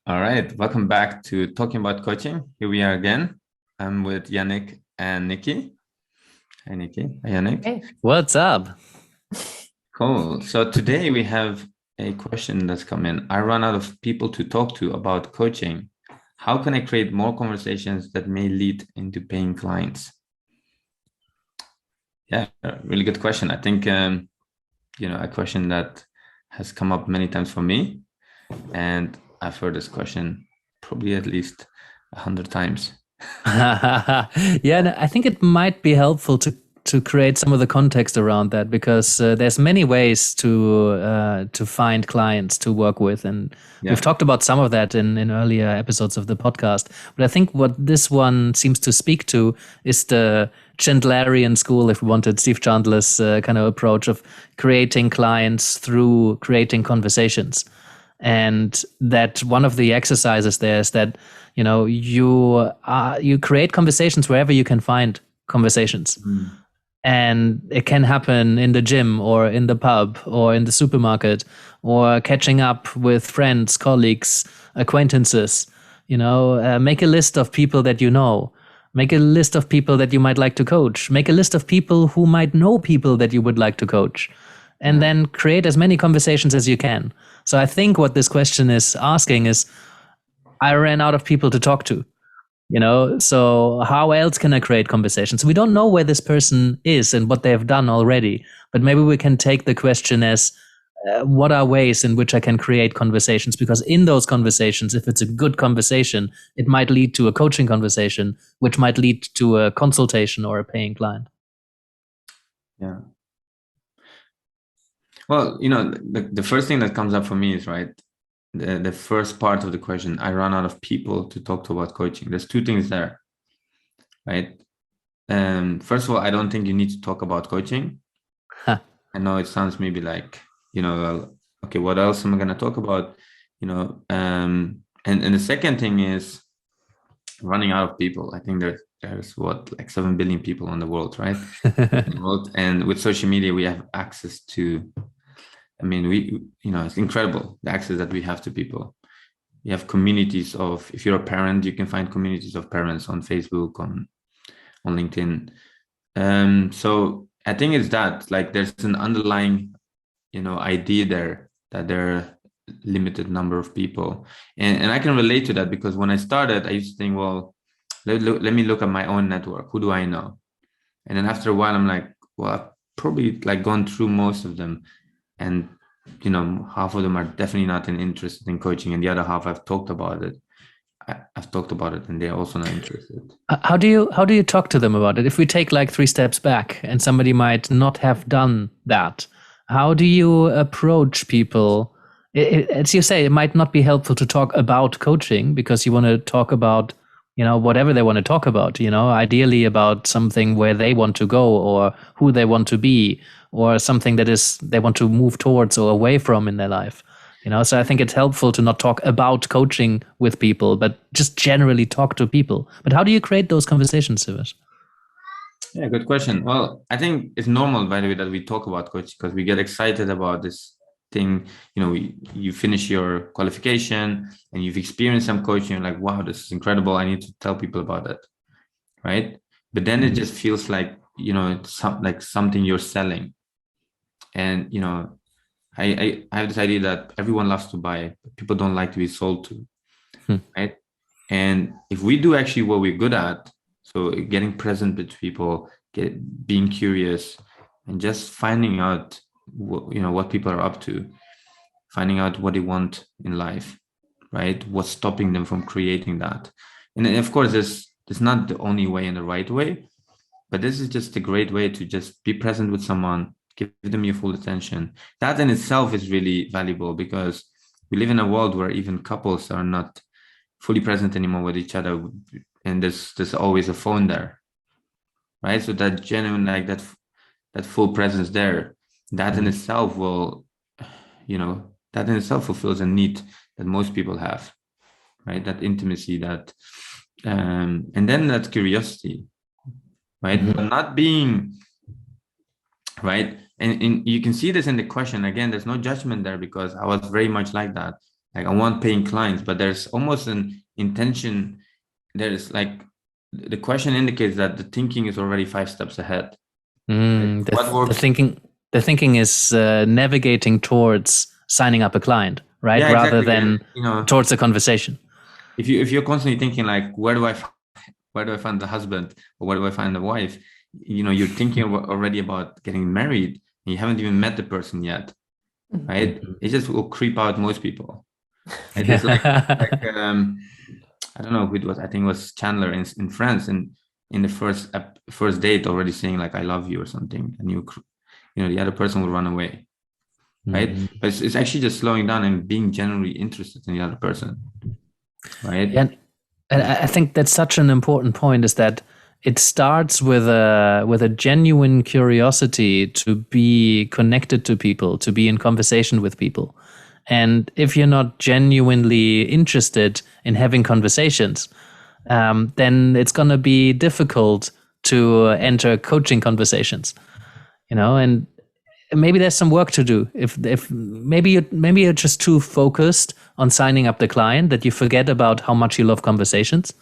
All right, welcome back to Talking About Coaching. Here we are again. I'm with Yannick and Nikki. Hi, Nikki. Hi, Yannick. Hey. What's up? Cool. So today we have a question that's come in. I run out of people to talk to about coaching. How can I create more conversations that may lead into paying clients? Yeah, really good question. I think, a question that has come up many times for me. And I've heard this question probably at least 100 times. Yeah, and I think it might be helpful to create some of the context around that because there's many ways to find clients to work with, and we've talked about some of that in earlier episodes of the podcast. But I think what this one seems to speak to is the Gentlerian School, if we wanted Steve Chandler's kind of approach of creating clients through creating conversations. And that one of the exercises there is that you create conversations wherever you can find conversations. And it can happen in the gym or in the pub or in the supermarket or catching up with friends, colleagues, acquaintances. Make a list of people that you know. Make a list of people that you might like to coach. Make a list of people who might know people that you would like to coach. And then create as many conversations as you can. So I think what this question is asking is, I ran out of people to talk to, so how else can I create conversations? We don't know where this person is and what they have done already, but maybe we can take the question as, what are ways in which I can create conversations? Because in those conversations, if it's a good conversation, it might lead to a coaching conversation, which might lead to a consultation or a paying client. Yeah. Well, the first thing that comes up for me is, right, the first part of the question, I run out of people to talk to about coaching. There's two things there, right? First of all, I don't think you need to talk about coaching. I know it sounds maybe like, well, okay, what else am I going to talk about? And the second thing is running out of people. I think there's like 7 billion people in the world, right? And with social media, we have access to, it's incredible, the access that we have to people. You have communities of, if you're a parent, you can find communities of parents on Facebook, on LinkedIn. So I think it's that, like, there's an underlying, idea there that there are limited number of people. And I can relate to that because when I started, I used to think, well, let me look at my own network. Who do I know? And then after a while, I'm like, well, I've probably like gone through most of them. And, half of them are definitely not interested in coaching. And the other half, I've talked about it. I've talked about it and they're also not interested. How do you talk to them about it? If we take like 3 steps back and somebody might not have done that, how do you approach people? As you say, it might not be helpful to talk about coaching because you want to talk about, whatever they want to talk about, ideally about something where they want to go or who they want to be or something that is they want to move towards or away from in their life. So I think it's helpful to not talk about coaching with people, but just generally talk to people. But how do you create those conversations, Siawash? Yeah, good question. Well, I think it's normal, by the way, that we talk about coaching because we get excited about this thing. You finish your qualification and you've experienced some coaching. You're like, wow, this is incredible. I need to tell people about it, right? But then it just feels like, it's like something you're selling. And, I have this idea that everyone loves to buy, but people don't like to be sold to, right? And if we do actually what we're good at, so getting present with people, being curious, and just finding out what people are up to, finding out what they want in life, right? What's stopping them from creating that? And of course, there's not the only way and the right way, but this is just a great way to just be present with someone, give them your full attention. That in itself is really valuable because we live in a world where even couples are not fully present anymore with each other, and there's always a phone there, right? So that genuine, like that full presence there, that in itself will, that in itself fulfills a need that most people have, right? That intimacy, that and then that curiosity, right? But not being, right? And you can see this in the question again. There's no judgment there because I was very much like that. like I want paying clients, but there's almost an intention. There's like the question indicates that the thinking is already 5 steps ahead. What works? The thinking is navigating towards signing up a client, right? Yeah, Rather exactly. than towards a conversation. If you're constantly thinking like, where do I find the husband, or where do I find the wife? You're thinking already about getting married, and you haven't even met the person yet, right? It just will creep out most people. It's like I don't know who it was. I think it was Chandler in France, and in the first date, already saying like "I love you" or something, and the other person will run away, right? But it's actually just slowing down and being genuinely interested in the other person, right? And I think that's such an important point, is that it starts with a genuine curiosity to be connected to people, to be in conversation with people. And if you're not genuinely interested in having conversations, then it's going to be difficult to enter coaching conversations, and maybe there's some work to do. If maybe you're just too focused on signing up the client that you forget about how much you love conversations.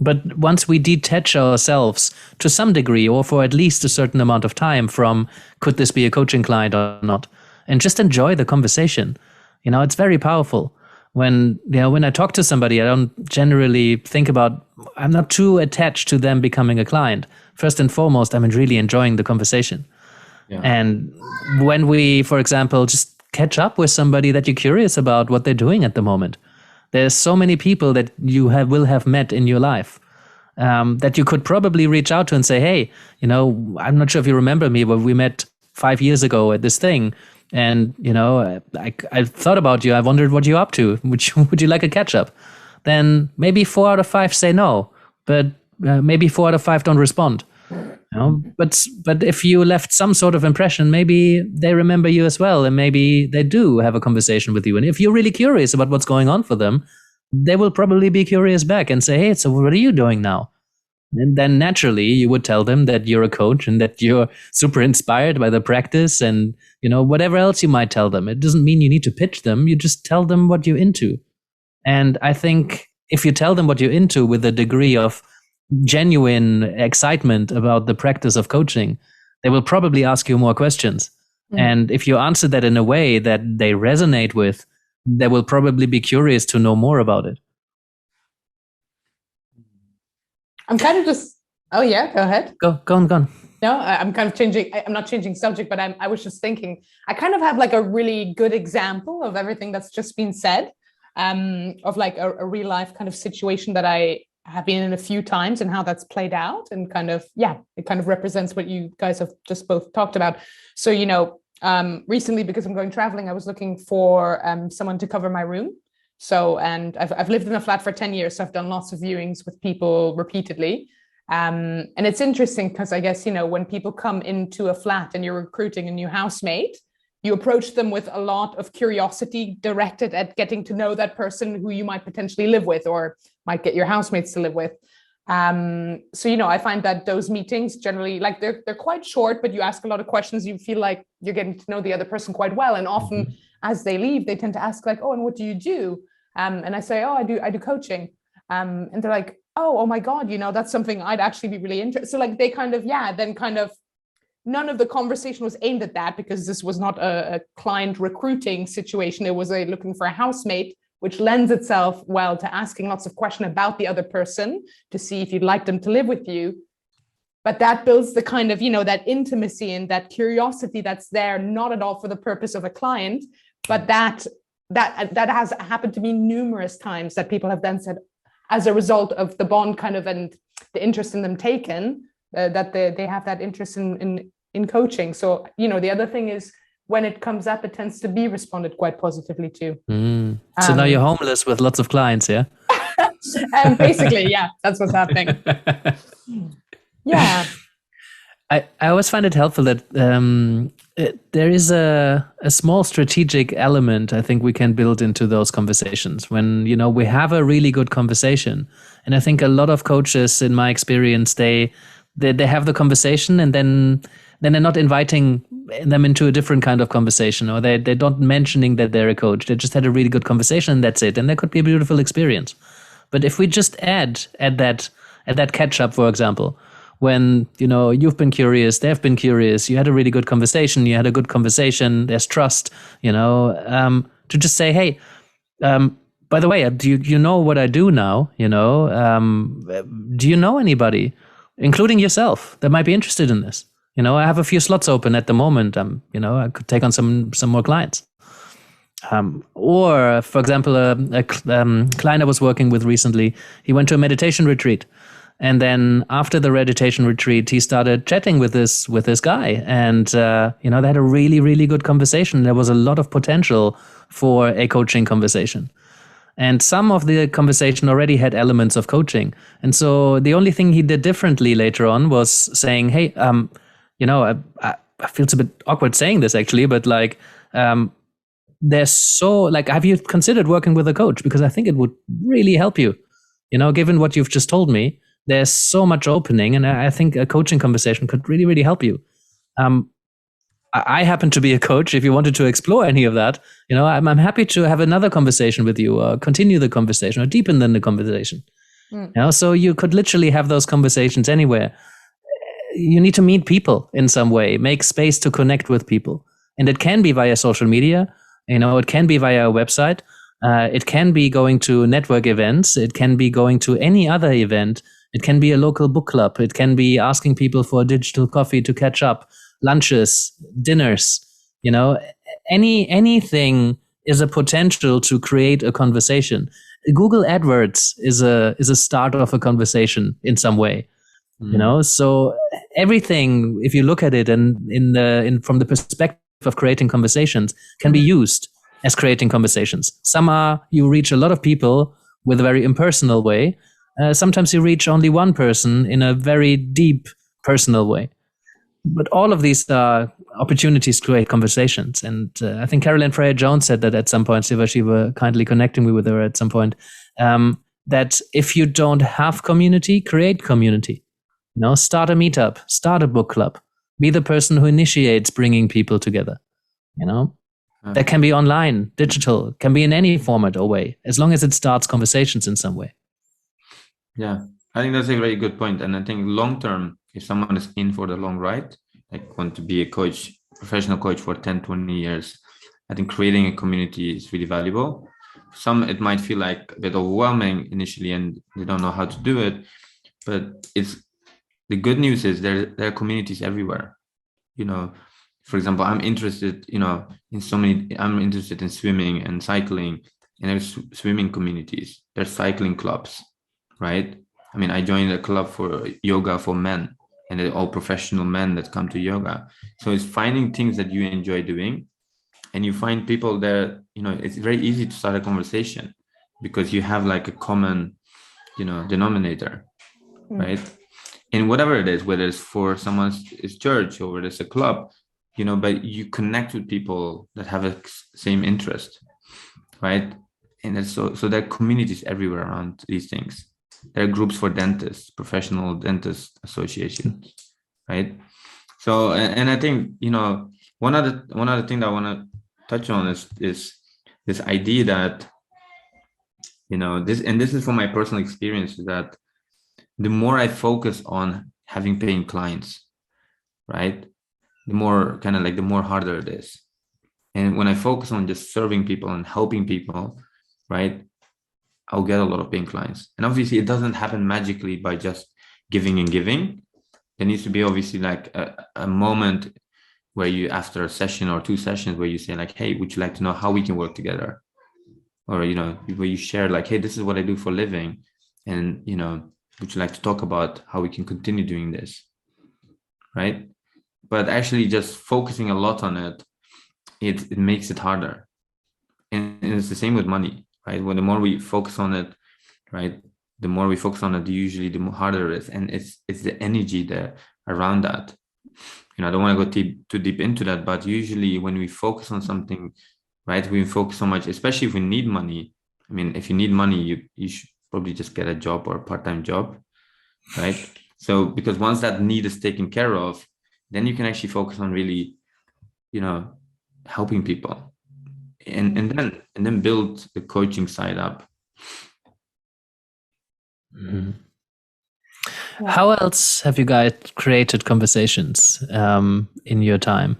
But once we detach ourselves to some degree, or for at least a certain amount of time from could this be a coaching client or not, and just enjoy the conversation, it's very powerful. When I talk to somebody, I don't generally think about, I'm not too attached to them becoming a client. First and foremost, I'm really enjoying the conversation. Yeah. And when we, for example, just catch up with somebody that you're curious about what they're doing at the moment, there's so many people that you will have met in your life that you could probably reach out to and say, hey, I'm not sure if you remember me, but we met 5 years ago at this thing. And, I thought about you. I wondered what you're up to. Would you like a catch up? Then maybe 4 out of 5 say no, but maybe 4 out of 5 don't respond. But if you left some sort of impression, maybe they remember you as well, and maybe they do have a conversation with you. And if you're really curious about what's going on for them, they will probably be curious back and say, hey, so what are you doing now? And then naturally you would tell them that you're a coach and that you're super inspired by the practice and, whatever else you might tell them. It doesn't mean you need to pitch them. You just tell them what you're into. And I think if you tell them what you're into with a degree of genuine excitement about the practice of coaching, they will probably ask you more questions. And if you answer that in a way that they resonate with, they will probably be curious to know more about it. I'm kind of just, oh yeah, go ahead. Go on. No, I'm kind of changing. I'm not changing subject, but I was just thinking, I kind of have like a really good example of everything that's just been said, of like a real life kind of situation that I have been in a few times and how that's played out, and kind of, it kind of represents what you guys have just both talked about. So, recently, because I'm going traveling, I was looking for someone to cover my room. So, and I've lived in a flat for 10 years, so I've done lots of viewings with people repeatedly. And it's interesting because I guess, when people come into a flat and you're recruiting a new housemate, you approach them with a lot of curiosity directed at getting to know that person who you might potentially live with or might get your housemates to live with. So, I find that those meetings generally, like they're quite short, but you ask a lot of questions. You feel like you're getting to know the other person quite well. And often as they leave, they tend to ask like, oh, and what do you do? And I say, oh, I do coaching. And they're like, oh my God, that's something I'd actually be really interested. So like they kind of, then kind of, none of the conversation was aimed at that, because this was not a client recruiting situation. It was looking for a housemate, which lends itself well to asking lots of questions about the other person to see if you'd like them to live with you. But that builds the kind of, that intimacy and that curiosity that's there, not at all for the purpose of a client, but that has happened to me numerous times, that people have then said, as a result of the bond kind of and the interest in them taken, that they have that interest in coaching. So, the other thing is, when it comes up, it tends to be responded quite positively to. So now you're homeless with lots of clients, yeah? Basically, yeah, that's what's happening. Yeah. I always find it helpful that there is a small strategic element I think we can build into those conversations when, we have a really good conversation. And I think a lot of coaches, in my experience, they have the conversation and then they're not inviting them into a different kind of conversation, or they don't mentioning that they're a coach. They just had a really good conversation and that's it. And that could be a beautiful experience. But if we just add that catch up, for example, when, you've been curious, they've been curious, you had a really good conversation, there's trust, to just say, hey, by the way, do you know what I do now? Do you know anybody, including yourself, that might be interested in this? I have a few slots open at the moment. I could take on some more clients. Or, for example, a client I was working with recently, he went to a meditation retreat. And then after the meditation retreat, he started chatting with this guy. And, they had a really, really good conversation. There was a lot of potential for a coaching conversation. And some of the conversation already had elements of coaching. And so the only thing he did differently later on was saying, hey, I feel it's a bit awkward saying this actually, but have you considered working with a coach? Because I think it would really help you, given what you've just told me. There's so much opening, and I think a coaching conversation could really, really help you. I happen to be a coach. If you wanted to explore any of that, I'm happy to have another conversation with you, or continue the conversation, or deepen the conversation. So you could literally have those conversations anywhere. You need to meet people in some way, make space to connect with people. And it can be via social media, it can be via a website, it can be going to network events, it can be going to any other event, it can be a local book club, it can be asking people for a digital coffee to catch up, lunches, dinners, anything is a potential to create a conversation. Google AdWords is a start of a conversation in some way. So everything, if you look at it and from the perspective of creating conversations, can be used as creating conversations. Some you reach a lot of people with a very impersonal way. Sometimes you reach only one person in a very deep personal way. But all of these are opportunities to create conversations. And I think Caroline Freya-Jones said that at some point. Siawash, you were kindly connecting me with her at some point, that if you don't have community, create community. Start a meetup, start a book club, be the person who initiates bringing people together. That can be online, digital, can be in any format or way, as long as it starts conversations in some way. Yeah, I think that's a very good point. And I think long term, if someone is in for the long ride, like want to be a coach, professional coach for 10, 20 years, I think creating a community is really valuable. Some, it might feel like a bit overwhelming initially and they don't know how to do it, but the good news is there are communities everywhere. For example, I'm interested, I'm interested in swimming and cycling, and there's swimming communities, there's cycling clubs, right? I mean, I joined a club for yoga for men, and they're all professional men that come to yoga. So it's finding things that you enjoy doing, and you find people there, it's very easy to start a conversation because you have like a common, denominator, right? And whatever it is, whether it's for someone's church or whether it's a club, but you connect with people that have a same interest, right? And that's so there are communities everywhere around these things. There are groups for dentists, professional dentist associations, right? So, and I think, one other thing that I want to touch on is this idea that, this is from my personal experience, that the more I focus on having paying clients, right, the more the more harder it is. And when I focus on just serving people and helping people, right, I'll get a lot of paying clients. And obviously it doesn't happen magically by just giving and giving. There needs to be obviously like a moment where you, after a session or 2 sessions, where you say like, hey, would you like to know how we can work together? Or, where you share like, hey, this is what I do for a living. And, would you like to talk about how we can continue doing this? Right. But actually just focusing a lot on it, it makes it harder. And it's the same with money, right? When the more we focus on it, right, the more we focus on it, usually the more harder it is. And it's the energy there around that. I don't want to go too deep into that, but usually when we focus on something, right, we focus so much, especially if we need money. I mean, if you need money, you should probably just get a job or a part-time job, right? So because once that need is taken care of, then you can actually focus on really helping people, and then build the coaching side up. Mm-hmm. How else have you guys created conversations in your time?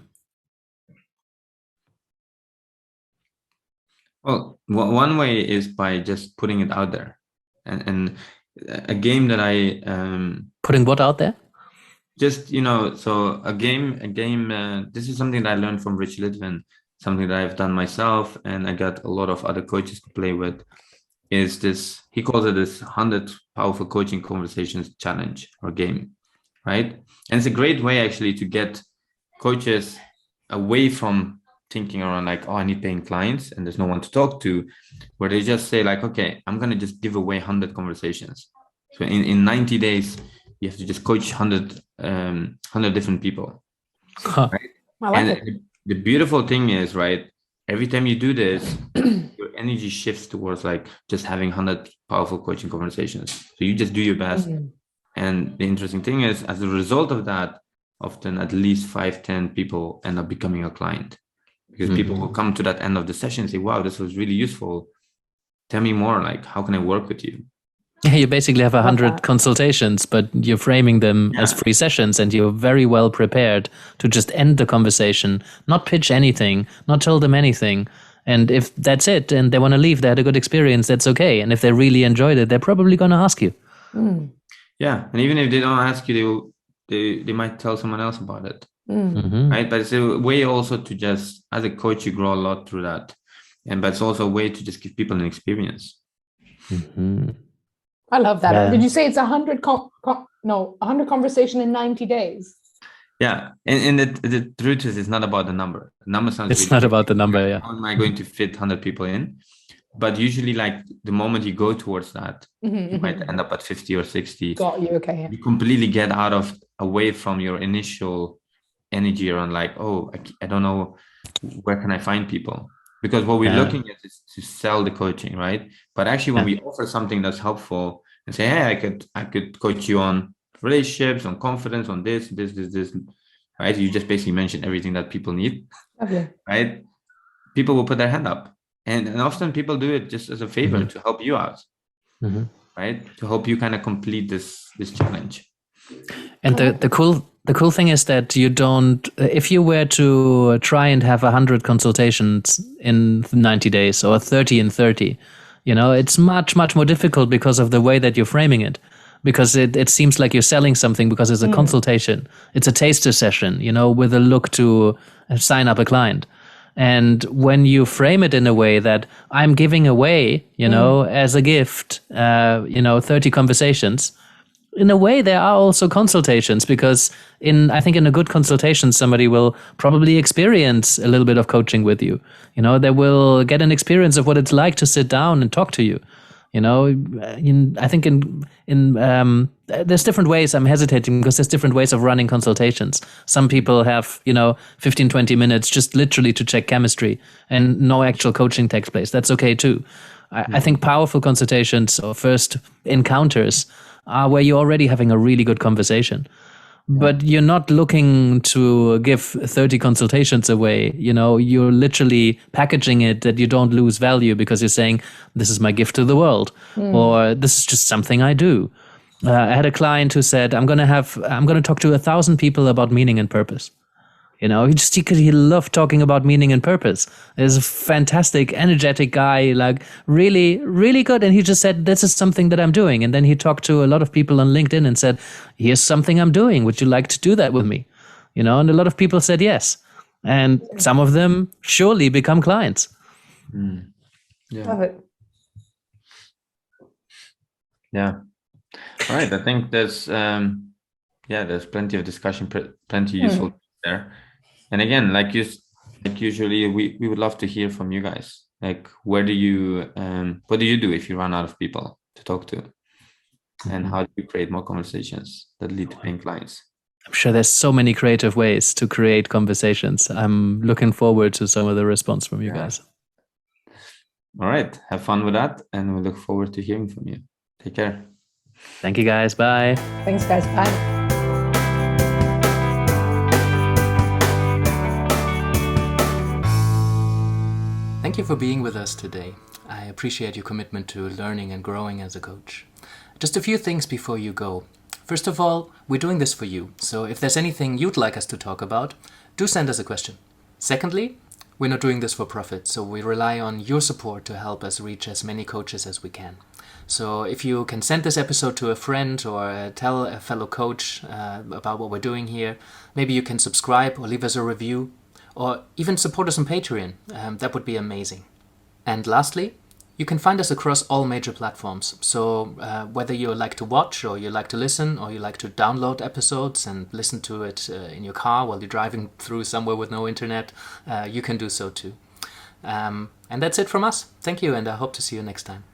Well, one way is by just putting it out there, and a game that I putting what out there? Just so a game. This is something that I learned from Rich Litvin, something that I've done myself, and I got a lot of other coaches to play with. Is this? He calls it this 100 powerful coaching conversations challenge or game, right? And it's a great way actually to get coaches away from thinking around like, oh, I need paying clients and there's no one to talk to, where they just say like, okay, I'm going to just give away 100 conversations. So in 90 days, you have to just coach 100 different people. Huh. Right? I like and it. The beautiful thing is, right, every time you do this, your energy shifts towards like just having 100 powerful coaching conversations. So you just do your best. Mm-hmm. And the interesting thing is, as a result of that, often at least 5-10 people end up becoming a client, because people will come to that end of the session and say, wow, this was really useful. Tell me more, like, how can I work with you? Yeah, you basically have 100 consultations, but you're framing them as free sessions, and you're very well prepared to just end the conversation, not pitch anything, not tell them anything. And if that's it and they want to leave, they had a good experience, that's okay. And if they really enjoyed it, they're probably going to ask you. Mm. Yeah. And even if they don't ask you, they might tell someone else about it. Right. But it's a way also to just, as a coach, you grow a lot through that. But it's also a way to just give people an experience. I love that. Yeah. Did you say it's 100 conversation in 90 days? Yeah. And the truth is, it's not about the number. The number sounds it's really not about the number. Yeah. How am I going to fit 100 people in? But usually, like, the moment you go towards that, you might end up at 50 or 60. Got you. Okay. Yeah. You completely get away from your initial energy around like, oh, I don't know, where can I find people? Because what we're looking at is to sell the coaching, right? But actually, when we offer something that's helpful and say, hey, I could coach you on relationships, on confidence, on this, right? You just basically mention everything that people need, right? People will put their hand up. And often people do it just as a favor to help you out, right? To help you kind of complete this challenge. And the cool thing is that you don't, if you were to try and have 100 consultations in 90 days or 30 in 30, it's much, much more difficult because of the way that you're framing it. Because it seems like you're selling something because it's a consultation. It's a taster session, with a look to sign up a client. And when you frame it in a way that I'm giving away, as a gift, 30 conversations, in a way, there are also consultations, because I think in a good consultation, somebody will probably experience a little bit of coaching with you. They will get an experience of what it's like to sit down and talk to you. I think in there's different ways. I'm hesitating because there's different ways of running consultations. Some people have, 15, 20 minutes just literally to check chemistry and no actual coaching takes place. That's okay too. I think powerful consultations or first encounters are where you're already having a really good conversation. But you're not looking to give 30 consultations away. You're literally packaging it that you don't lose value, because you're saying, this is my gift to the world, or this is just something I do. I had a client who said, I'm going to talk to 1,000 people about meaning and purpose. He loved talking about meaning and purpose. He's a fantastic, energetic guy, like really, really good. And he just said, this is something that I'm doing. And then he talked to a lot of people on LinkedIn and said, here's something I'm doing. Would you like to do that with me? And a lot of people said yes. And some of them surely become clients. Yeah. Love it. Yeah. All right. I think there's plenty of discussion, plenty useful there. And again, like usually, we would love to hear from you guys. Like, what do you do if you run out of people to talk to? And how do you create more conversations that lead to paying clients? I'm sure there's so many creative ways to create conversations. I'm looking forward to some of the response from you guys. All right. Have fun with that. And we look forward to hearing from you. Take care. Thank you, guys. Bye. Thanks, guys. Bye. thank you for being with us today. I appreciate your commitment to learning and growing as a coach. Just a few things before you go. First of all, we're doing this for you, so if there's anything you'd like us to talk about, do send us a question. Secondly, we're not doing this for profit, so we rely on your support to help us reach as many coaches as we can. So if you can send this episode to a friend or tell a fellow coach about what we're doing here, maybe you can subscribe or leave us a review or even support us on Patreon. That would be amazing. And lastly, you can find us across all major platforms. So whether you like to watch or you like to listen or you like to download episodes and listen to it in your car while you're driving through somewhere with no internet, you can do so too. And that's it from us. Thank you, and I hope to see you next time.